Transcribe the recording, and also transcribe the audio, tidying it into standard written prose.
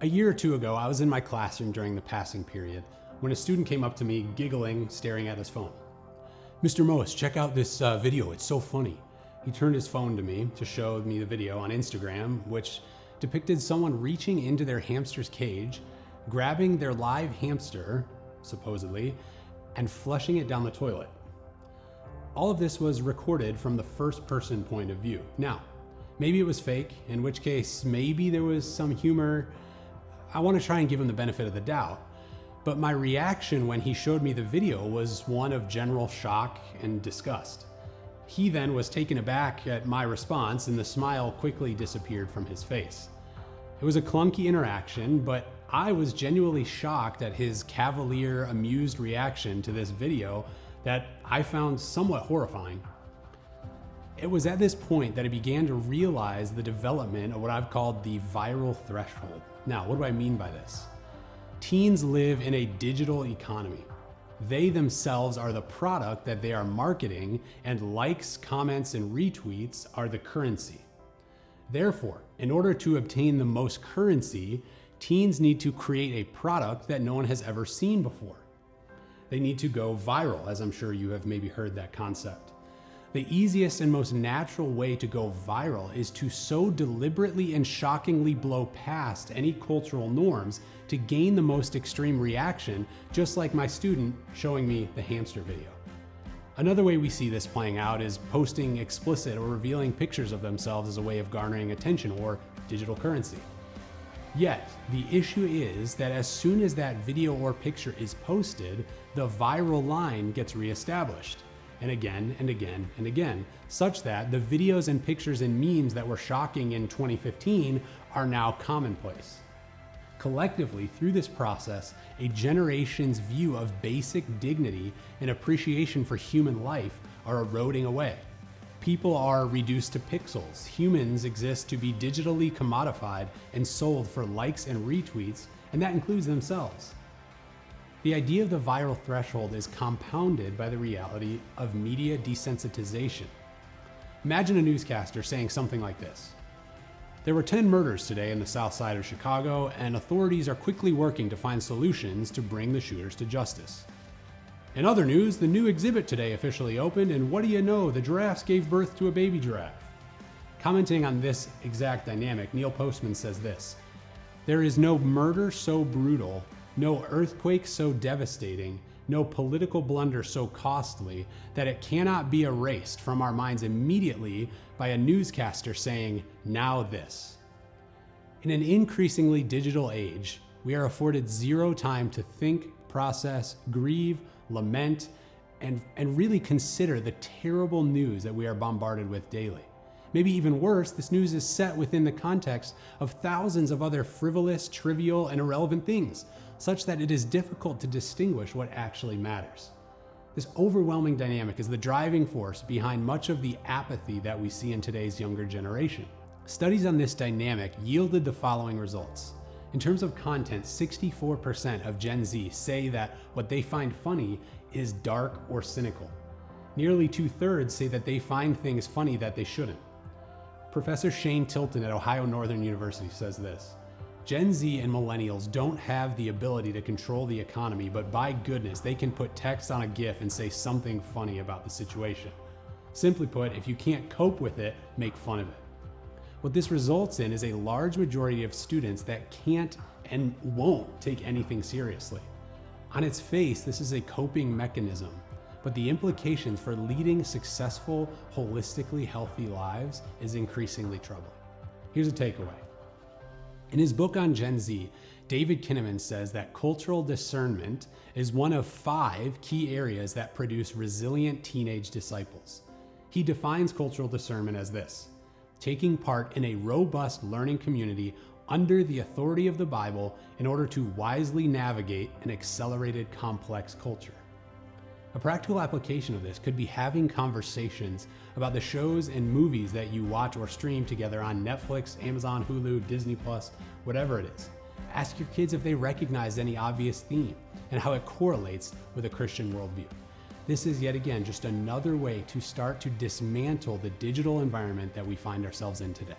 A year or two ago, I was in my classroom during the passing period when a student came up to me, giggling, staring at his phone. "Mr. Moas, check out this video, it's so funny." He turned his phone to me to show me the video on Instagram, which depicted someone reaching into their hamster's cage, grabbing their live hamster, supposedly, and flushing it down the toilet. All of this was recorded from the first person point of view. Now, maybe it was fake, in which case maybe there was some humor. I want to try and give him the benefit of the doubt, but my reaction when he showed me the video was one of general shock and disgust. He then was taken aback at my response, and the smile quickly disappeared from his face. It was a clunky interaction, but I was genuinely shocked at his cavalier, amused reaction to this video that I found somewhat horrifying. It was at this point that I began to realize the development of what I've called the viral threshold. Now, what do I mean by this? Teens live in a digital economy. They themselves are the product that they are marketing, and likes, comments, and retweets are the currency. Therefore, in order to obtain the most currency, teens need to create a product that no one has ever seen before. They need to go viral, as I'm sure you have maybe heard that concept. The easiest and most natural way to go viral is to so deliberately and shockingly blow past any cultural norms to gain the most extreme reaction, just like my student showing me the hamster video. Another way we see this playing out is posting explicit or revealing pictures of themselves as a way of garnering attention or digital currency. Yet, the issue is that as soon as that video or picture is posted, the viral line gets reestablished. And again, and again, and again, such that the videos and pictures and memes that were shocking in 2015 are now commonplace. Collectively, through this process, a generation's view of basic dignity and appreciation for human life are eroding away. People are reduced to pixels. Humans exist to be digitally commodified and sold for likes and retweets, and that includes themselves. The idea of the viral threshold is compounded by the reality of media desensitization. Imagine a newscaster saying something like this: "There were 10 murders today in the south side of Chicago, and authorities are quickly working to find solutions to bring the shooters to justice. In other news, the new exhibit today officially opened, and what do you know, the giraffes gave birth to a baby giraffe." Commenting on this exact dynamic, Neil Postman says this: "There is no murder so brutal, no earthquake so devastating, no political blunder so costly that it cannot be erased from our minds immediately by a newscaster saying, 'Now this.'" In an increasingly digital age, we are afforded zero time to think, process, grieve, lament, and really consider the terrible news that we are bombarded with daily. Maybe even worse, this news is set within the context of thousands of other frivolous, trivial, and irrelevant things, such that it is difficult to distinguish what actually matters. This overwhelming dynamic is the driving force behind much of the apathy that we see in today's younger generation. Studies on this dynamic yielded the following results. In terms of content, 64% of Gen Z say that what they find funny is dark or cynical. Nearly 2/3 say that they find things funny that they shouldn't. Professor Shane Tilton at Ohio Northern University says this: "Gen Z and millennials don't have the ability to control the economy, but by goodness, they can put text on a GIF and say something funny about the situation. Simply put, if you can't cope with it, make fun of it." What this results in is a large majority of students that can't and won't take anything seriously. On its face, this is a coping mechanism, but the implications for leading successful, holistically healthy lives is increasingly troubling. Here's a takeaway. In his book on Gen Z, David Kinnaman says that cultural discernment is one of 5 key areas that produce resilient teenage disciples. He defines cultural discernment as this: taking part in a robust learning community under the authority of the Bible in order to wisely navigate an accelerated, complex culture. A practical application of this could be having conversations about the shows and movies that you watch or stream together on Netflix, Amazon, Hulu, Disney+, whatever it is. Ask your kids if they recognize any obvious theme and how it correlates with a Christian worldview. This is yet again just another way to start to dismantle the digital environment that we find ourselves in today.